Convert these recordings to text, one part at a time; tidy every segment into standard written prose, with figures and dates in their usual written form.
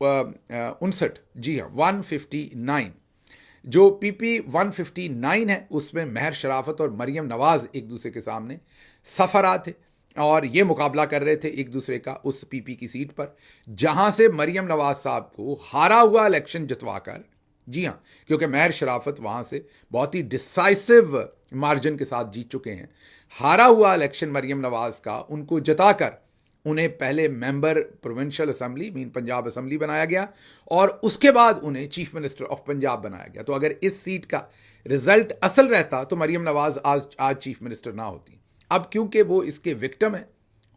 159, جی ہاں 159، جو پی پی 159 ہے اس میں مہر شرافت اور مریم نواز ایک دوسرے کے سامنے سفرا تھے اور یہ مقابلہ کر رہے تھے ایک دوسرے کا اس پی پی کی سیٹ پر، جہاں سے مریم نواز صاحب کو ہارا ہوا الیکشن جتوا کر، جی ہاں کیونکہ مہر شرافت وہاں سے بہت ہی ڈسائسو مارجن کے ساتھ جیت چکے ہیں، ہارا ہوا الیکشن مریم نواز کا ان کو جتا کر انہیں پہلے ممبر پروونشل اسمبلی مین پنجاب اسمبلی بنایا گیا اور اس کے بعد انہیں چیف منسٹر آف پنجاب بنایا گیا۔ تو اگر اس سیٹ کا رزلٹ اصل رہتا تو مریم نواز آج چیف منسٹر نہ ہوتی۔ اب کیونکہ وہ اس کے وکٹم ہیں،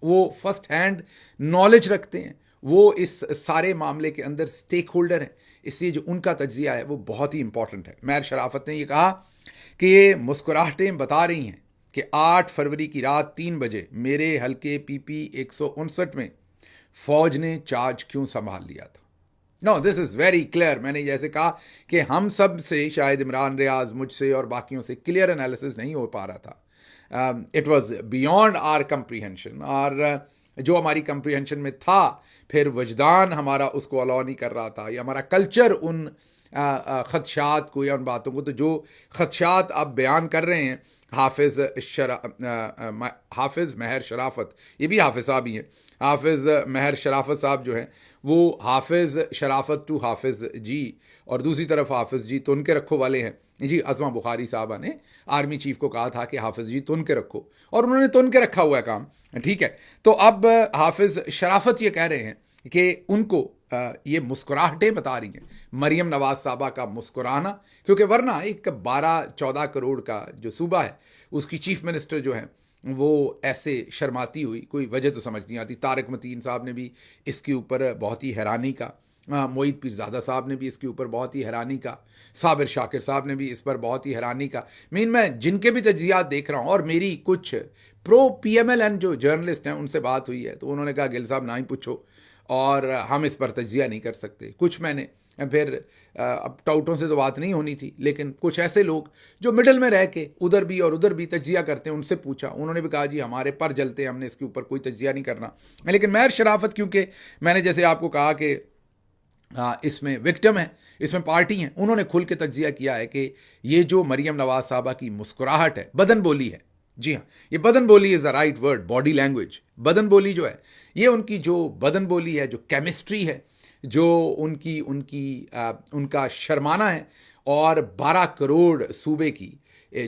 وہ فرسٹ ہینڈ نالج رکھتے ہیں، وہ اس سارے معاملے کے اندر سٹیک ہولڈر ہیں، اس لیے جو ان کا تجزیہ ہے وہ بہت ہی امپورٹنٹ ہے۔ مہر شرافت نے یہ کہا کہ یہ مسکراہٹیں بتا رہی ہیں کہ 8 فروری کی رات 3 بجے میرے حلقے پی پی 159 میں فوج نے چارج کیوں سنبھال لیا تھا۔ نو دس از ویری کلیئر۔ میں نے جیسے کہا کہ ہم سب سے شاید عمران ریاض، مجھ سے اور باقیوں سے کلیئر انالیسس نہیں ہو پا رہا تھا۔ It was beyond our comprehension, اور جو ہماری کمپریہنشن میں تھا پھر وجدان ہمارا اس کو الاؤ نہیں کر رہا تھا، یا ہمارا کلچر ان خدشات کو یا ان باتوں کو، تو جو خدشات آپ بیان کر رہے ہیں حافظ مہر شرافت، یہ بھی حافظ صاحب ہی ہیں، حافظ مہر شرافت صاحب جو ہیں وہ حافظ شرافت ٹو حافظ جی، اور دوسری طرف حافظ جی تن کے رکھو والے ہیں جی۔ عظمہ بخاری صاحبہ نے آرمی چیف کو کہا تھا کہ حافظ جی تن کے رکھو، اور انہوں نے تن کے رکھا ہوا ہے کام، ٹھیک ہے۔ تو اب حافظ شرافت یہ کہہ رہے ہیں کہ ان کو یہ مسکراہٹیں بتا رہی ہیں مریم نواز صاحبہ کا مسکرانا، کیونکہ ورنہ ایک 12-14 کروڑ کا جو صوبہ ہے اس کی چیف منسٹر جو ہیں وہ ایسے شرماتی ہوئی، کوئی وجہ تو سمجھ نہیں آتی۔ طارق متین صاحب نے بھی اس کے اوپر بہت ہی حیرانی کا، معید پیرزادہ صاحب نے بھی اس کے اوپر بہت ہی حیرانی کا، صابر شاکر صاحب نے بھی اس پر بہت ہی حیرانی کا۔ میں جن کے بھی تجزیات دیکھ رہا ہوں، اور میری کچھ پرو پی ایم ایل این جو جرنلسٹ ہیں ان سے بات ہوئی ہے تو انہوں نے کہا گل صاحب نہ ہی پوچھو، اور ہم اس پر تجزیہ نہیں کر سکتے۔ کچھ میں نے پھر اب ٹاؤٹوں سے تو بات نہیں ہونی تھی، لیکن کچھ ایسے لوگ جو مڈل میں رہ کے ادھر بھی اور ادھر بھی تجزیہ کرتے ہیں ان سے پوچھا، انہوں نے بھی کہا جی ہمارے پر جلتے ہیں، ہم نے اس کے اوپر کوئی تجزیہ نہیں کرنا۔ لیکن مہر شرافت کیونکہ میں نے جیسے آپ کو کہا کہ اس میں وکٹم ہے، اس میں پارٹی ہیں، انہوں نے کھل کے تجزیہ کیا ہے کہ یہ جو مریم نواز صاحبہ کی مسکراہٹ ہے، بدن بولی ہے، جی ہاں یہ بدن بولی is the right word, body language, بدن بولی جو ہے یہ ان کی جو بدن بولی ہے، جو کیمسٹری ہے، جو ان کا شرمانہ ہے، اور 12 کروڑ صوبے کی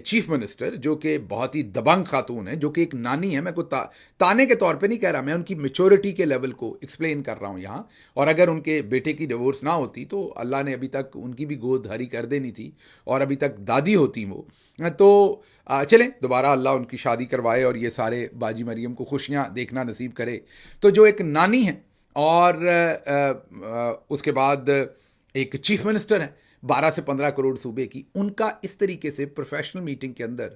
چیف منسٹر جو کہ بہت ہی دبنگ خاتون ہے، جو کہ ایک نانی ہے، میں کو تانے کے طور پہ نہیں کہہ رہا، میں ان کی میچورٹی کے لیول کو ایکسپلین کر رہا ہوں یہاں، اور اگر ان کے بیٹے کی ڈیورس نہ ہوتی تو اللہ نے ابھی تک ان کی بھی گود ہری کر دینی تھی اور ابھی تک دادی ہوتی وہ، تو چلیں دوبارہ اللہ ان کی شادی کروائے اور یہ سارے باجی مریم کو خوشیاں دیکھنا نصیب کرے۔ تو جو ایک نانی ہے اور اس کے بعد ایک چیف منسٹر ہے 12 سے 15 کروڑ صوبے کی، ان کا اس طریقے سے پروفیشنل میٹنگ کے اندر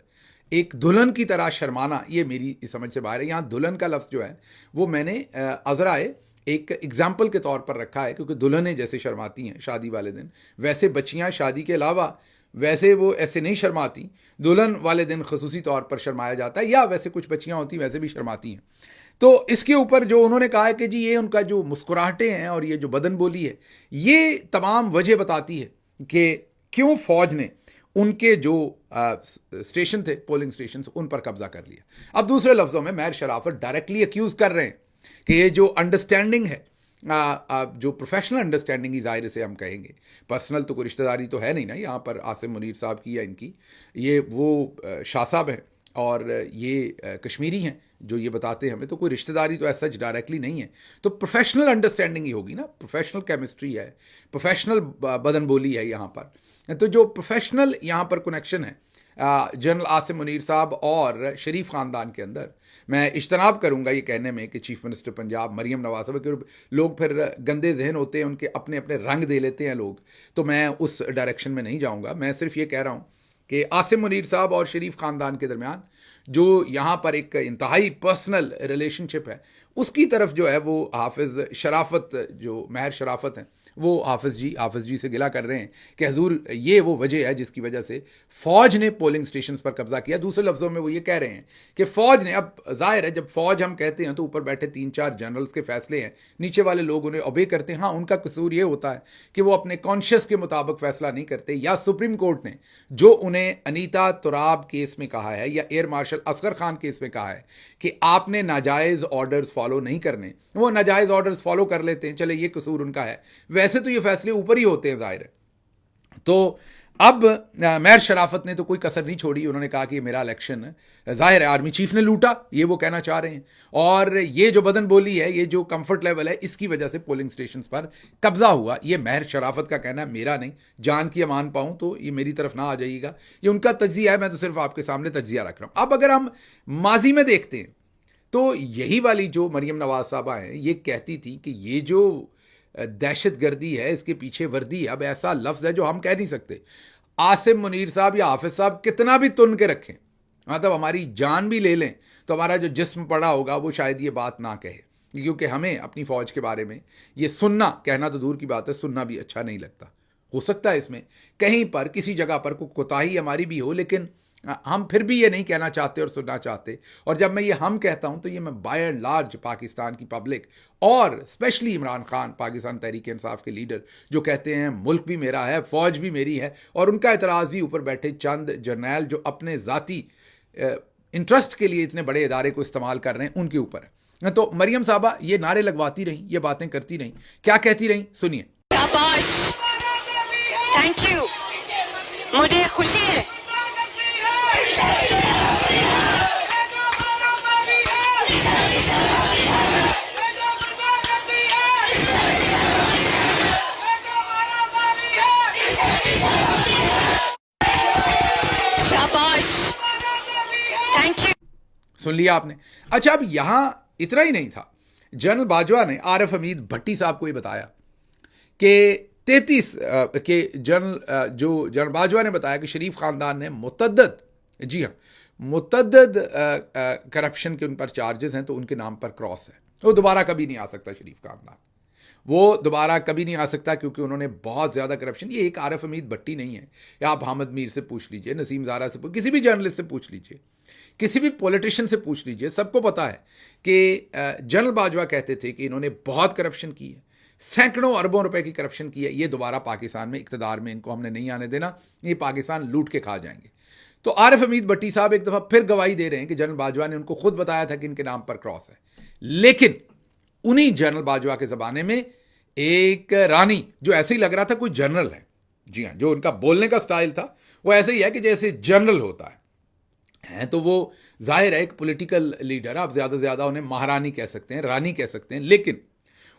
ایک دلہن کی طرح شرمانا، یہ میری سمجھ سے باہر ہے۔ یہاں دلہن کا لفظ جو ہے وہ میں نے عذرائے ایک ایگزامپل کے طور پر رکھا ہے، کیونکہ دلہنیں جیسے شرماتی ہیں شادی والے دن، ویسے بچیاں شادی کے علاوہ ویسے وہ ایسے نہیں شرماتی، دلہن والے دن خصوصی طور پر شرمایا جاتا ہے، یا ویسے کچھ بچیاں ہوتی ویسے بھی شرماتی ہیں۔ تو اس کے اوپر جو انہوں نے کہا ہے کہ جی یہ ان کا جو مسکراہٹیں ہیں اور یہ جو بدن بولی ہے، یہ تمام وجہ بتاتی ہے کہ کیوں فوج نے ان کے جو اسٹیشن تھے، پولنگ اسٹیشن، ان پر قبضہ کر لیا۔ اب دوسرے لفظوں میں مہر شرافت ڈائریکٹلی اکیوز کر رہے ہیں کہ یہ جو انڈرسٹینڈنگ ہے، جو پروفیشنل انڈرسٹینڈنگ ہی ظاہر سے ہم کہیں گے، پرسنل تو کوئی رشتہ داری تو ہے نہیں نا یہاں پر عاصم منیر صاحب کی یا ان کی، یہ وہ شاہ صاحب ہیں اور یہ کشمیری ہیں جو یہ بتاتے ہیں ہمیں، تو کوئی رشتہ داری تو ایسا ڈائریکٹلی نہیں ہے، تو پروفیشنل انڈرسٹینڈنگ ہی ہوگی نا، پروفیشنل کیمسٹری ہے، پروفیشنل بدن بولی ہے یہاں پر۔ تو جو پروفیشنل یہاں پر کنیکشن ہے جنرل عاصم منیر صاحب اور شریف خاندان کے اندر، میں اجتناب کروں گا یہ کہنے میں کہ چیف منسٹر پنجاب مریم نواز صاحب، کہ لوگ پھر گندے ذہن ہوتے ہیں، ان کے اپنے اپنے رنگ دے لیتے ہیں لوگ، تو میں اس ڈائریکشن میں نہیں جاؤں گا۔ میں صرف یہ کہہ رہا ہوں کہ عاصم منیر صاحب اور شریف خاندان کے درمیان جو یہاں پر ایک انتہائی پرسنل ریلیشن شپ ہے، اس کی طرف جو ہے وہ حافظ شرافت جو مہر شرافت ہیں وہ حافظ جی سے گلا کر رہے ہیں کہ حضور یہ وہ وجہ ہے جس کی وجہ سے فوج نے پولنگ سٹیشنز پر قبضہ کیا. دوسرے لفظوں میں وہ یہ کہہ رہے ہیں کہ فوج نے, اب ظاہر ہے جب فوج ہم کہتے ہیں تو اوپر بیٹھے 3-4 جنرلز کے فیصلے ہیں, نیچے والے لوگ انہیں اوبے کرتے ہیں. ہاں, ان کا قصور یہ ہوتا ہے کہ وہ اپنے کانشیس کے مطابق فیصلہ نہیں کرتے, یا سپریم کورٹ نے جو انہیں انیتا تراب کیس میں کہا ہے یا air marshal Asghar Khan case میں کہا ہے کہ آپ نے ناجائز آرڈرز فالو نہیں کرنے, وہ ناجائز آرڈرز فالو کر لیتے ہیں. چلے یہ قصور ان کا ہے, ویسے تو یہ فیصلے اوپر ہی ہوتے ہیں ظاہر ہے. تو اب میر شرافت نے تو کوئی کسر نہیں چھوڑی, انہوں نے کہا کہ یہ میرا الیکشن ظاہر ہے آرمی چیف نے لوٹا, یہ وہ کہنا چاہ رہے ہیں, اور یہ جو بدن بولی ہے, یہ جو کمفرٹ لیول ہے, اس کی وجہ سے پولنگ سٹیشنز پر قبضہ ہوا. یہ میر شرافت کا کہنا ہے, میرا نہیں. جان کی امان پاؤں تو یہ میری طرف نہ آ جائیے گا, یہ ان کا تجزیہ ہے, میں تو صرف آپ کے سامنے تجزیہ رکھ رہا ہوں. اب اگر ہم ماضی میں دیکھتے ہیں تو یہی والی جو مریم نواز صاحبہ ہیں یہ کہتی تھی کہ یہ جو دہشت گردی ہے اس کے پیچھے وردی ہے. اب ایسا لفظ ہے جو ہم کہہ نہیں سکتے. عاصم منیر صاحب یا حافظ صاحب کتنا بھی تن کے رکھیں, مطلب ہماری جان بھی لے لیں, تو ہمارا جو جسم پڑا ہوگا وہ شاید یہ بات نہ کہے, کیونکہ ہمیں اپنی فوج کے بارے میں یہ سننا, کہنا تو دور کی بات ہے, سننا بھی اچھا نہیں لگتا. ہو سکتا ہے اس میں کہیں پر کسی جگہ پر کوئی کوتاہی ہماری بھی ہو, لیکن ہم پھر بھی یہ نہیں کہنا چاہتے اور سننا چاہتے. اور جب میں یہ ہم کہتا ہوں تو یہ میں بائی اینڈ لارج پاکستان کی پبلک اور اسپیشلی عمران خان, پاکستان تحریک انصاف کے لیڈر, جو کہتے ہیں ملک بھی میرا ہے, فوج بھی میری ہے, اور ان کا اعتراض بھی اوپر بیٹھے چند جرنیل جو اپنے ذاتی انٹرسٹ کے لیے اتنے بڑے ادارے کو استعمال کر رہے ہیں ان کے اوپر ہے. تو مریم صاحبہ یہ نعرے لگواتی رہیں, یہ باتیں کرتی رہیں, کیا کہتی رہیں سنیے. شاباش, تھینک یو, مجھے خوشی ہے. شاباش, تھینک یو. سن لیا آپ نے. اچھا, اب یہاں اتنا ہی نہیں تھا, جنرل باجوہ نے عارف حمید بھٹی صاحب کو یہ بتایا کہ 33 کہ جنرل باجوہ نے بتایا کہ شریف خاندان نے متعدد, جی ہاں, متعدد کرپشن کے ان پر چارجز ہیں, تو ان کے نام پر کراس ہے. وہ دوبارہ کبھی نہیں آ سکتا شریف خاندان, وہ دوبارہ کبھی نہیں آ سکتا, کیونکہ انہوں نے بہت زیادہ کرپشن. یہ ایک عارف حمید بھٹی نہیں ہے, یا آپ حامد میر سے پوچھ لیجئے, نسیم زارا سے کسی بھی جرنلسٹ سے پوچھ لیجئے, کسی بھی پولیٹیشین سے پوچھ لیجئے, سب کو پتا ہے کہ جنرل باجوہ کہتے تھے کہ انہوں نے بہت کرپشن کی ہے, سینکڑوں اربوں روپے کی کرپشن کی ہے, یہ دوبارہ پاکستان میں اقتدار میں ان کو ہم نے نہیں آنے دینا, یہ پاکستان لوٹ کے کھا جائیں گے. تو عارف حمید بھٹی صاحب ایک دفعہ پھر گواہی دے رہے ہیں کہ جنرل باجوہ نے ان کو خود بتایا تھا کہ ان کے نام پر کراس ہے. لیکن انہی جنرل باجوہ کے زمانے میں ایک رانی, جو ایسے ہی لگ رہا تھا کوئی جنرل ہے, جی ہاں, جو ان کا بولنے کا سٹائل تھا وہ ایسے ہی ہے کہ جیسے جنرل ہوتا ہے, تو وہ ظاہر ہے ایک پولیٹیکل لیڈر, آپ زیادہ سے زیادہ انہیں مہارانی کہہ سکتے ہیں, رانی کہہ سکتے ہیں, لیکن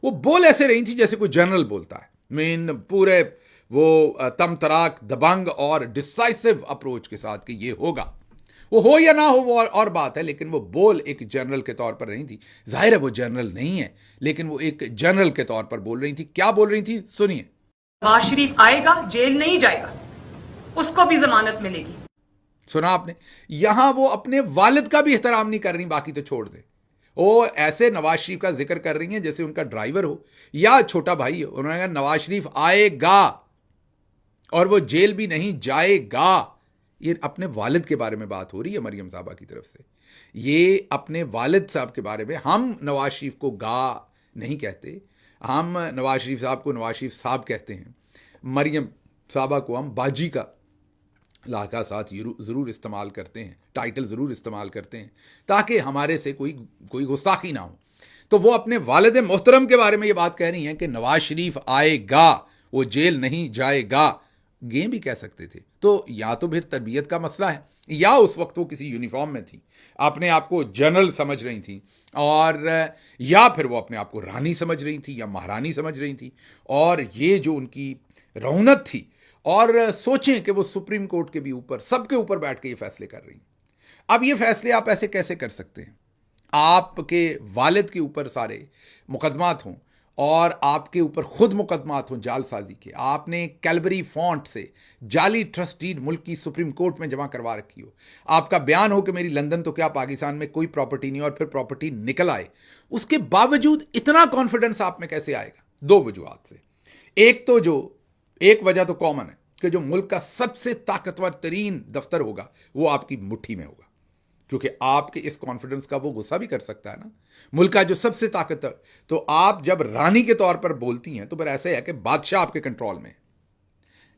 وہ بول ایسے رہی تھی جیسے کوئی جنرل بولتا ہے, مین پورے وہ تم تراک دبنگ اور ڈسائسو اپروچ کے ساتھ کہ یہ ہوگا. وہ ہو یا نہ ہو وہ اور بات ہے, لیکن وہ بول ایک جنرل کے طور پر رہی تھی. ظاہر ہے وہ جنرل نہیں ہے, لیکن وہ ایک جنرل کے طور پر بول رہی تھی. کیا بول رہی تھی سنیے. نواز شریف آئے گا, جیل نہیں جائے گا, اس کو بھی ضمانت ملے گی. سنا آپ نے, یہاں وہ اپنے والد کا بھی احترام نہیں کر رہی, باقی تو چھوڑ دے. وہ ایسے نواز شریف کا ذکر کر رہی ہیں جیسے ان کا ڈرائیور ہو یا چھوٹا بھائی ہو. انہوں نے کہا نواز شریف آئے گا اور وہ جیل بھی نہیں جائے گا. یہ اپنے والد کے بارے میں بات ہو رہی ہے مریم صاحبہ کی طرف سے. یہ اپنے والد صاحب کے بارے میں, ہم نواز شریف کو گا نہیں کہتے, ہم نواز شریف صاحب کو نواز شریف صاحب کہتے ہیں. مریم صاحبہ کو ہم باجی کا لاکھا ساتھ ضرور استعمال کرتے ہیں, ٹائٹل ضرور استعمال کرتے ہیں, تاکہ ہمارے سے کوئی گستاخی نہ ہو. تو وہ اپنے والد محترم کے بارے میں یہ بات کہہ رہی ہیں کہ نواز شریف آئے گا, وہ جیل نہیں جائے گا. گیم بھی کہہ سکتے تھے. تو یا تو پھر تربیت کا مسئلہ ہے, یا اس وقت وہ کسی یونیفارم میں تھی, اپنے آپ کو جنرل سمجھ رہی تھی, اور یا پھر وہ اپنے آپ کو رانی سمجھ رہی تھی یا مہارانی سمجھ رہی تھی. اور یہ جو ان کی رونت تھی, اور سوچیں کہ وہ سپریم کورٹ کے بھی اوپر, سب کے اوپر بیٹھ کے یہ فیصلے کر رہی ہیں. اب یہ فیصلے آپ ایسے کیسے کر سکتے ہیں؟ آپ کے والد کے اوپر سارے مقدمات ہوں اور آپ کے اوپر خود مقدمات ہوں جعل سازی کے, آپ نے کیلبری فونٹ سے جعلی ٹرسٹ ڈیڈ ملک کی سپریم کورٹ میں جمع کروا رکھی ہو, آپ کا بیان ہو کہ میری لندن تو کیا پاکستان میں کوئی پراپرٹی نہیں, اور پھر پراپرٹی نکل آئے. اس کے باوجود اتنا کانفیڈنس آپ میں کیسے آئے گا؟ دو وجوہات سے. ایک وجہ تو کامن ہے کہ جو ملک کا سب سے طاقتور ترین دفتر ہوگا وہ آپ کی مٹھی میں ہوگا، کیونکہ آپ کے اس کانفیڈنس کا وہ غصہ بھی کر سکتا ہے نا۔ ملک کا جو سب سے طاقتور، تو آپ جب رانی کے طور پر بولتی ہیں تو پھر ایسا ہے کہ بادشاہ آپ کے کنٹرول میں ہے،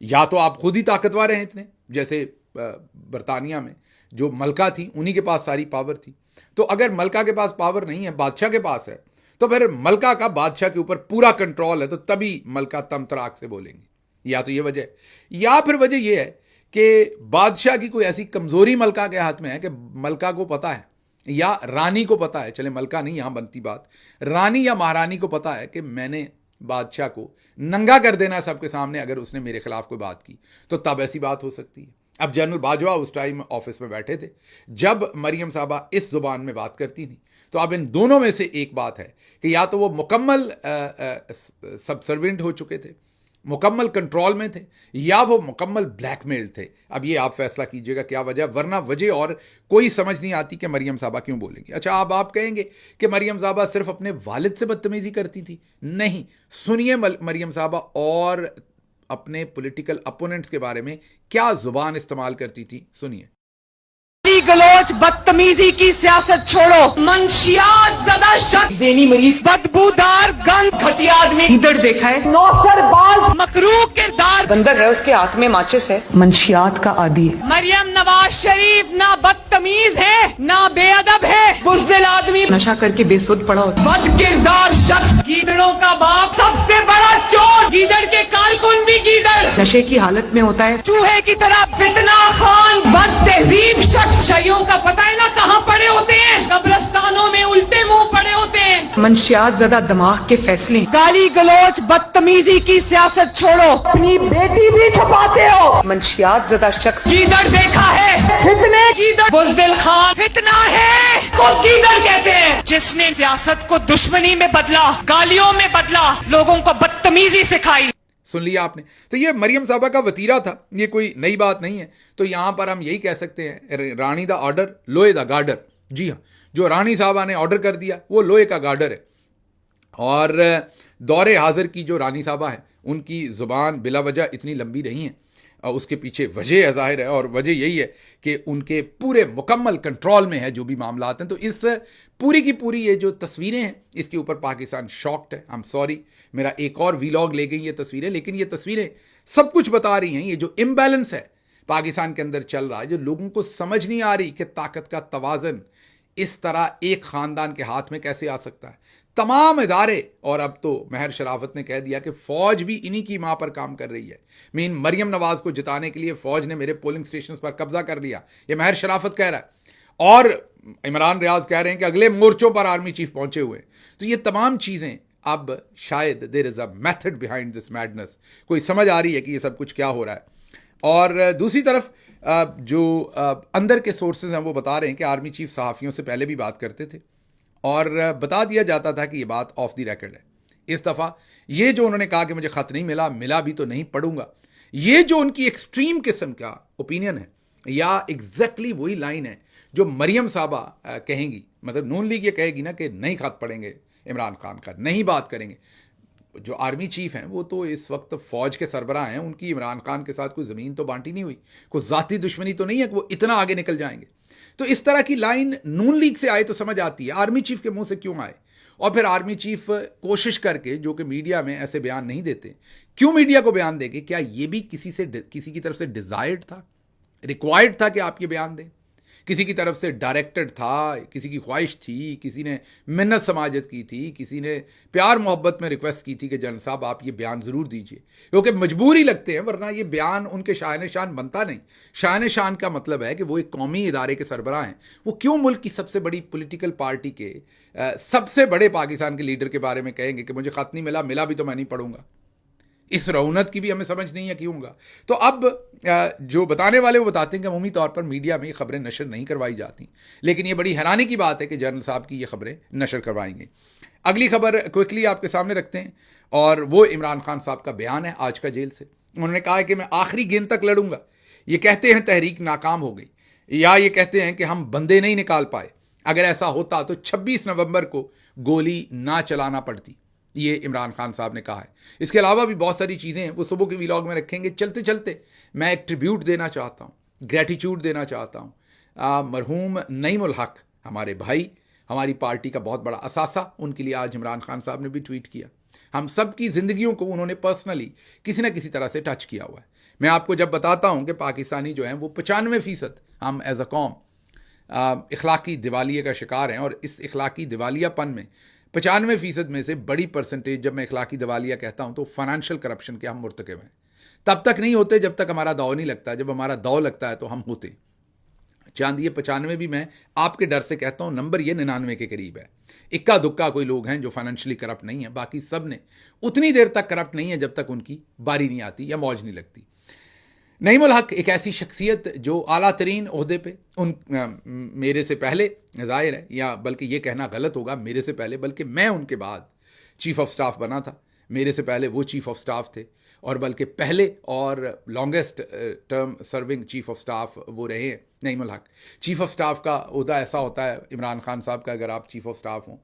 یا تو آپ خود ہی طاقتور ہیں اتنے، جیسے برطانیہ میں جو ملکہ تھی انہی کے پاس ساری پاور تھی، تو اگر ملکہ کے پاس پاور نہیں ہے، بادشاہ کے پاس ہے، تو پھر ملکہ کا بادشاہ کے اوپر پورا کنٹرول ہے، تو تبھی ملکہ تم تراک سے بولیں گے۔ یا تو یہ وجہ ہے، یا پھر وجہ یہ ہے کہ بادشاہ کی کوئی ایسی کمزوری ملکہ کے ہاتھ میں ہے کہ ملکہ کو پتا ہے یا رانی کو پتا ہے، چلے ملکہ نہیں یہاں بنتی بات، رانی یا مہارانی کو پتا ہے کہ میں نے بادشاہ کو ننگا کر دینا ہے سب کے سامنے اگر اس نے میرے خلاف کوئی بات کی، تو تب ایسی بات ہو سکتی ہے۔ اب جنرل باجوہ اس ٹائم آفس میں بیٹھے تھے جب مریم صاحبہ اس زبان میں بات کرتی تھی، تو اب ان دونوں میں سے ایک بات ہے کہ یا تو وہ مکمل سب سروینٹ ہو چکے تھے، مکمل کنٹرول میں تھے، یا وہ مکمل بلیک میل تھے۔ اب یہ آپ فیصلہ کیجئے گا کیا وجہ، ورنہ وجہ اور کوئی سمجھ نہیں آتی کہ مریم صاحبہ کیوں بولیں گی۔ اچھا، اب آپ کہیں گے کہ مریم صاحبہ صرف اپنے والد سے بدتمیزی کرتی تھی، نہیں، سنیے مریم صاحبہ اور اپنے پولیٹیکل اپوننٹس کے بارے میں کیا زبان استعمال کرتی تھی، سنیے۔ گالی گلوچ بدتمیزی کی سیاست چھوڑو، منشیات زدہ شخص، ذہنی مریض، بدبودار گند، گھٹیا آدمی، گیدڑ دیکھا ہے، نوسر باز، مکروہ کردار، بندر ہے اس کے ہاتھ میں ماچس ہے، منشیات کا عادی ہے۔ مریم نواز شریف نہ بدتمیز ہے نہ بے ادب ہے، بزدل آدمی، نشہ کر کے بے سود پڑا ہوتا، بد کردار شخص، گیدڑوں کا باپ، سب سے بڑا چور، گیدڑ کے کارکن بھی گیدڑ، نشے کی حالت میں ہوتا ہے، چوہے کی طرح فتنہ خان، بد تہذیب شخص، شیوں کا پتہ ہے نا کہاں پڑے ہوتے ہیں، قبرستانوں میں الٹے منہ پڑے ہوتے ہیں، منشیات زدہ دماغ کے فیصلے، گالی گلوچ بدتمیزی کی سیاست چھوڑو، اپنی بیٹی بھی چھپاتے ہو، منشیات زدہ شخص، گیدڑ دیکھا ہے، فتنے گیدڑ، بزدل خان فتنہ ہے کو گیدڑ کہتے ہیں، جس نے سیاست کو دشمنی میں بدلا، گالیوں میں بدلا، لوگوں کو بدتمیزی سکھائی۔ سن لیا آپ نے، تو یہ مریم صاحبہ کا وطیرہ تھا، یہ کوئی نئی بات نہیں ہے۔ تو یہاں پر ہم یہی کہہ سکتے ہیں، رانی دا آرڈر لوہے دا گارڈر، جی ہاں، جو رانی صاحبہ نے آرڈر کر دیا وہ لوہے کا گارڈر ہے۔ اور دور حاضر کی جو رانی صاحبہ ہیں ان کی زبان بلا وجہ اتنی لمبی نہیں ہے، اور اس کے پیچھے وجہ ظاہر ہے، اور وجہ یہی ہے کہ ان کے پورے مکمل کنٹرول میں ہے جو بھی معاملات ہیں۔ تو اس پوری کی پوری یہ جو تصویریں ہیں اس کے اوپر پاکستان شاکڈ ہے۔ I'm sorry، میرا ایک اور ویلاگ لے گئی یہ تصویریں، لیکن یہ تصویریں سب کچھ بتا رہی ہیں۔ یہ جو امبیلنس ہے پاکستان کے اندر چل رہا ہے، جو لوگوں کو سمجھ نہیں آ رہی کہ طاقت کا توازن اس طرح ایک خاندان کے ہاتھ میں کیسے آ سکتا ہے۔ تمام ادارے، اور اب تو مہر شرافت نے کہہ دیا کہ فوج بھی انہی کی ماں پر کام کر رہی ہے۔ مریم نواز کو جتانے کے لیے فوج نے میرے پولنگ سٹیشنز پر قبضہ کر لیا، یہ مہر شرافت کہہ رہا ہے، اور عمران ریاض کہہ رہے ہیں کہ اگلے مورچوں پر آرمی چیف پہنچے ہوئے۔ تو یہ تمام چیزیں اب شاید there is a method behind this madness, کوئی سمجھ آ رہی ہے کہ یہ سب کچھ کیا ہو رہا ہے۔ اور دوسری طرف جو اندر کے سورسز ہیں وہ بتا رہے ہیں کہ آرمی چیف صحافیوں سے پہلے بھی بات کرتے تھے، اور بتا دیا جاتا تھا کہ یہ بات آف دی ریکارڈ ہے۔ اس دفعہ یہ جو انہوں نے کہا کہ مجھے خط نہیں ملا بھی تو نہیں پڑھوں گا، یہ جو ان کی ایکسٹریم قسم کا اوپینین ہے، یا ایگزیکٹلی وہی لائن ہے جو مریم صاحبہ کہیں گی، مطلب نون لیگ یہ کہے گی نا کہ نہیں خط پڑھیں گے عمران خان کا، نہیں بات کریں گے۔ جو آرمی چیف ہیں وہ تو اس وقت فوج کے سربراہ ہیں، ان کی عمران خان کے ساتھ کوئی زمین تو بانٹی نہیں ہوئی، کوئی ذاتی دشمنی تو نہیں ہے کہ وہ اتنا آگے نکل جائیں گے۔ تو اس طرح کی لائن نون لیگ سے آئے تو سمجھ آتی ہے، آرمی چیف کے منہ سے کیوں آئے؟ اور پھر آرمی چیف کوشش کر کے، جو کہ میڈیا میں ایسے بیان نہیں دیتے، کیوں میڈیا کو بیان دے گے؟ کیا یہ بھی کسی کی طرف سے ڈیزائرڈ تھا، ریکوائرڈ تھا کہ آپ یہ بیان دیں؟ کسی کی طرف سے ڈائریکٹڈ تھا، کسی کی خواہش تھی، کسی نے منت سماجت کی تھی، کسی نے پیار محبت میں ریکویسٹ کی تھی کہ جنرل صاحب آپ یہ بیان ضرور دیجئے، کیونکہ مجبوری لگتے ہیں، ورنہ یہ بیان ان کے شاہن شان بنتا نہیں۔ شاہن شان کا مطلب ہے کہ وہ ایک قومی ادارے کے سربراہ ہیں، وہ کیوں ملک کی سب سے بڑی پولیٹیکل پارٹی کے سب سے بڑے پاکستان کے لیڈر کے بارے میں کہیں گے کہ مجھے خط نہیں ملا بھی تو میں نہیں پڑھوں گا؟ اس رونت کی بھی ہمیں سمجھ نہیں ہے کیوں گا۔ تو اب جو بتانے والے وہ بتاتے ہیں کہ عمومی طور پر میڈیا میں یہ خبریں نشر نہیں کروائی جاتی، لیکن یہ بڑی حیرانی کی بات ہے کہ جنرل صاحب کی یہ خبریں نشر کروائیں گے۔ اگلی خبر کوئکلی آپ کے سامنے رکھتے ہیں، اور وہ عمران خان صاحب کا بیان ہے آج کا جیل سے۔ انہوں نے کہا ہے کہ میں آخری گیند تک لڑوں گا۔ یہ کہتے ہیں تحریک ناکام ہو گئی، یا یہ کہتے ہیں کہ ہم بندے نہیں نکال پائے۔ اگر ایسا ہوتا تو 26 نومبر کو گولی نہ چلانا پڑتی۔ یہ عمران خان صاحب نے کہا ہے. اس کے علاوہ بھی بہت ساری چیزیں ہیں، وہ صبح کے ویلاگ میں رکھیں گے. چلتے چلتے میں ایک ٹریبیوٹ دینا چاہتا ہوں، گریٹیچیوڈ دینا چاہتا ہوں. مرحوم نعیم الحق ہمارے بھائی، ہماری پارٹی کا بہت بڑا اثاثہ، ان کے لیے آج عمران خان صاحب نے بھی ٹویٹ کیا. ہم سب کی زندگیوں کو انہوں نے پرسنلی کسی نہ کسی طرح سے ٹچ کیا ہوا ہے. میں آپ کو جب بتاتا ہوں کہ پاکستانی جو ہیں وہ 95% ہم ایز اے قوم اخلاقی دیوالیے کا شکار ہیں، اور اس اخلاقی دیوالیہ پن میں 95% میں سے بڑی پرسنٹیج، جب میں اخلاقی دیوالیہ کہتا ہوں تو فائنینشیل کرپشن کے ہم مرتکب ہیں. تب تک نہیں ہوتے جب تک ہمارا داؤ نہیں لگتا. جب ہمارا داؤ لگتا ہے تو ہم ہوتے. چاند یہ 95 بھی میں آپ کے ڈر سے کہتا ہوں، نمبر یہ 99 کے قریب ہے. اکا دکا کوئی لوگ ہیں جو فائنینشلی کرپٹ نہیں ہیں، باقی سب نے اتنی دیر تک کرپٹ نہیں ہے جب تک ان کی باری نہیں آتی یا موج نہیں لگتی. نعیم الحق ایک ایسی شخصیت جو اعلیٰ ترین عہدے پہ میرے سے پہلے، ظاہر ہے، یا بلکہ یہ کہنا غلط ہوگا میرے سے پہلے، بلکہ میں ان کے بعد چیف آف سٹاف بنا تھا. میرے سے پہلے وہ چیف آف سٹاف تھے، اور بلکہ پہلے اور longest term serving chief of staff وہ رہے ہیں نعیم الحق. چیف آف سٹاف کا عہدہ ایسا ہوتا ہے عمران خان صاحب کا، اگر آپ چیف آف سٹاف ہوں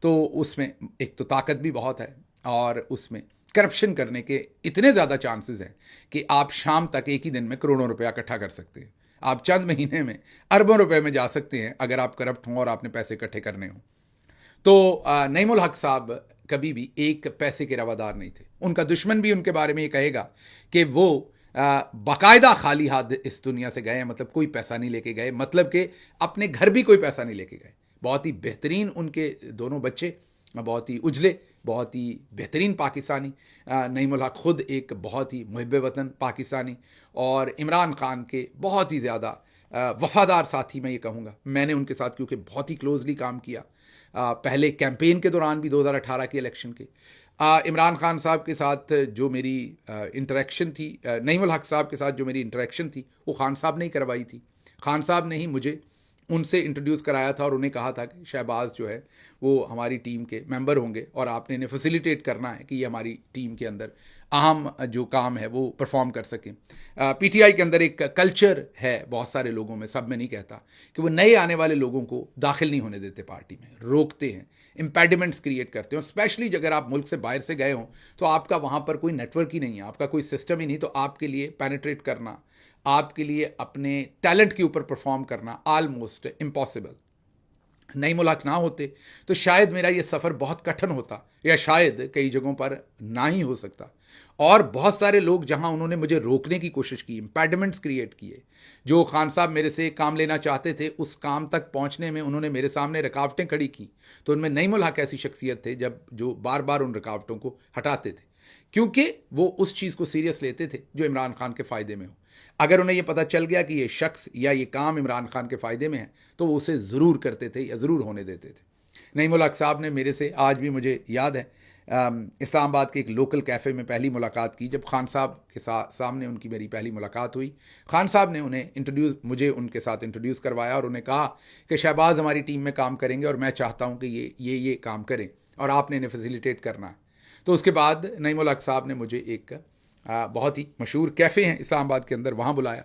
تو اس میں ایک تو طاقت بھی بہت ہے، اور اس میں کرپشن کرنے کے اتنے زیادہ چانسز ہیں کہ آپ شام تک ایک ہی دن میں کروڑوں روپیہ اکٹھا کر سکتے ہیں. آپ چند مہینے میں اربوں روپے میں جا سکتے ہیں اگر آپ کرپٹ ہوں اور آپ نے پیسے اکٹھے کرنے ہوں. تو نعیم الحق صاحب کبھی بھی ایک پیسے کے روادار نہیں تھے. ان کا دشمن بھی ان کے بارے میں یہ کہے گا کہ وہ باقاعدہ خالی ہاتھ اس دنیا سے گئے ہیں، مطلب کوئی پیسہ نہیں لے کے گئے، مطلب کہ اپنے گھر بھی کوئی پیسہ نہیں لے کے گئے. بہت ہی بہترین ان کے دونوں بچے، بہت ہی اجلے، بہت ہی بہترین پاکستانی. نعیم الحق خود ایک بہت ہی محب وطن پاکستانی، اور عمران خان کے بہت ہی زیادہ وفادار ساتھی میں یہ کہوں گا. میں نے ان کے ساتھ کیونکہ بہت ہی کلوزلی کام کیا، پہلے کیمپین کے دوران بھی 2018 کے الیکشن کے. عمران خان صاحب کے ساتھ جو میری انٹریکشن تھی، نعیم الحق صاحب کے ساتھ جو میری انٹریکشن تھی، وہ خان صاحب نے ہی کروائی تھی. خان صاحب نے ہی مجھے ان سے انٹروڈیوس کرایا تھا، اور انہیں کہا تھا کہ شہباز جو ہے وہ ہماری ٹیم کے ممبر ہوں گے، اور آپ نے انہیں فیسیلیٹیٹ کرنا ہے کہ یہ ہماری ٹیم کے اندر اہم جو کام ہے وہ پرفارم کر سکیں. پی ٹی آئی کے اندر ایک کلچر ہے بہت سارے لوگوں میں، سب میں نہیں کہتا، کہ وہ نئے آنے والے لوگوں کو داخل نہیں ہونے دیتے پارٹی میں، روکتے ہیں، امپیڈیمنٹس کریٹ کرتے ہیں. اور اسپیشلی اگر آپ ملک سے باہر سے گئے ہوں تو آپ کا وہاں پر کوئی نیٹ ورک ہی نہیں ہے، آپ کا کوئی سسٹم ہی نہیں، تو آپ کے لیے پینیٹریٹ کرنا، آپ کے لیے اپنے ٹیلنٹ کے اوپر پرفارم کرنا آلموسٹ امپاسبل. نعیم الحق نہ ہوتے تو شاید میرا یہ سفر بہت کٹھن ہوتا، یا شاید کئی جگہوں پر نہ ہی ہو سکتا. اور بہت سارے لوگ جہاں انہوں نے مجھے روکنے کی کوشش کی، امپیڈمنٹس کریٹ کیے، جو خان صاحب میرے سے کام لینا چاہتے تھے اس کام تک پہنچنے میں انہوں نے میرے سامنے رکاوٹیں کھڑی کی، تو ان میں نعیم الحق ایسی شخصیت تھے جو بار بار ان رکاوٹوں کو ہٹاتے تھے، کیونکہ وہ اس چیز کو سیریس لیتے تھے جو عمران خان کے فائدے میں ہو. اگر انہیں یہ پتہ چل گیا کہ یہ شخص یا یہ کام عمران خان کے فائدے میں ہے تو وہ اسے ضرور کرتے تھے یا ضرور ہونے دیتے تھے. نعیم الحق صاحب نے میرے سے، آج بھی مجھے یاد ہے، اسلام آباد کے ایک لوکل کیفے میں پہلی ملاقات کی. جب خان صاحب کے سامنے ان کی میری پہلی ملاقات ہوئی، خان صاحب نے مجھے ان کے ساتھ انٹروڈیوس کروایا، اور انہیں کہا کہ شہباز ہماری ٹیم میں کام کریں گے، اور میں چاہتا ہوں کہ یہ کام کریں، اور آپ نے انہیں فیسیلیٹیٹ کرنا ہے. تو اس کے بعد نعیم الحق صاحب نے مجھے ایک بہت ہی مشہور کیفے ہیں اسلام آباد کے اندر، وہاں بلایا.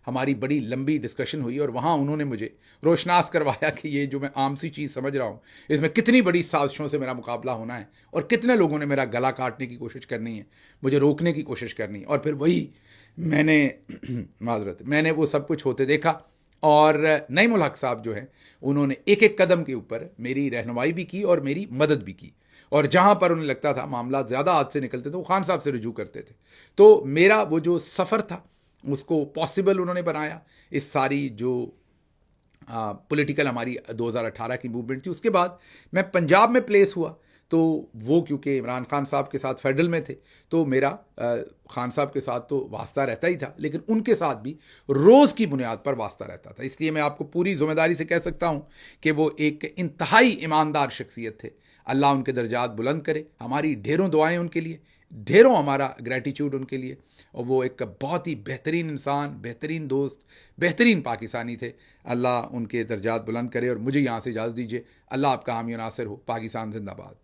ہماری بڑی لمبی ڈسکشن ہوئی، اور وہاں انہوں نے مجھے روشناس کروایا کہ یہ جو میں عام سی چیز سمجھ رہا ہوں، اس میں کتنی بڑی سازشوں سے میرا مقابلہ ہونا ہے، اور کتنے لوگوں نے میرا گلا کاٹنے کی کوشش کرنی ہے، مجھے روکنے کی کوشش کرنی ہے. اور پھر وہی میں نے وہ سب کچھ ہوتے دیکھا. اور نعیم الحق صاحب جو ہے انہوں نے ایک ایک قدم کے اوپر میری رہنمائی بھی کی اور میری مدد بھی کی، اور جہاں پر انہیں لگتا تھا معاملات زیادہ ہاتھ سے نکلتے تھے وہ خان صاحب سے رجوع کرتے تھے. تو میرا وہ جو سفر تھا اس کو پاسبل انہوں نے بنایا. اس ساری جو پولیٹیکل ہماری 2018 کی موومنٹ تھی، اس کے بعد میں پنجاب میں پلیس ہوا، تو وہ کیونکہ عمران خان صاحب کے ساتھ فیڈرل میں تھے تو میرا خان صاحب کے ساتھ تو واسطہ رہتا ہی تھا، لیکن ان کے ساتھ بھی روز کی بنیاد پر واسطہ رہتا تھا. اس لیے میں آپ کو پوری ذمہ داری سے کہہ سکتا ہوں کہ وہ ایک انتہائی ایماندار شخصیت تھے. اللہ ان کے درجات بلند کرے. ہماری ڈھیروں دعائیں ان کے لیے، ڈھیروں ہمارا گریٹیچیوڈ ان کے لیے. اور وہ ایک بہت ہی بہترین انسان، بہترین دوست، بہترین پاکستانی تھے. اللہ ان کے درجات بلند کرے. اور مجھے یہاں سے اجازت دیجیے. اللہ آپ کا حامی و ناصر ہو. پاکستان زندہ باد.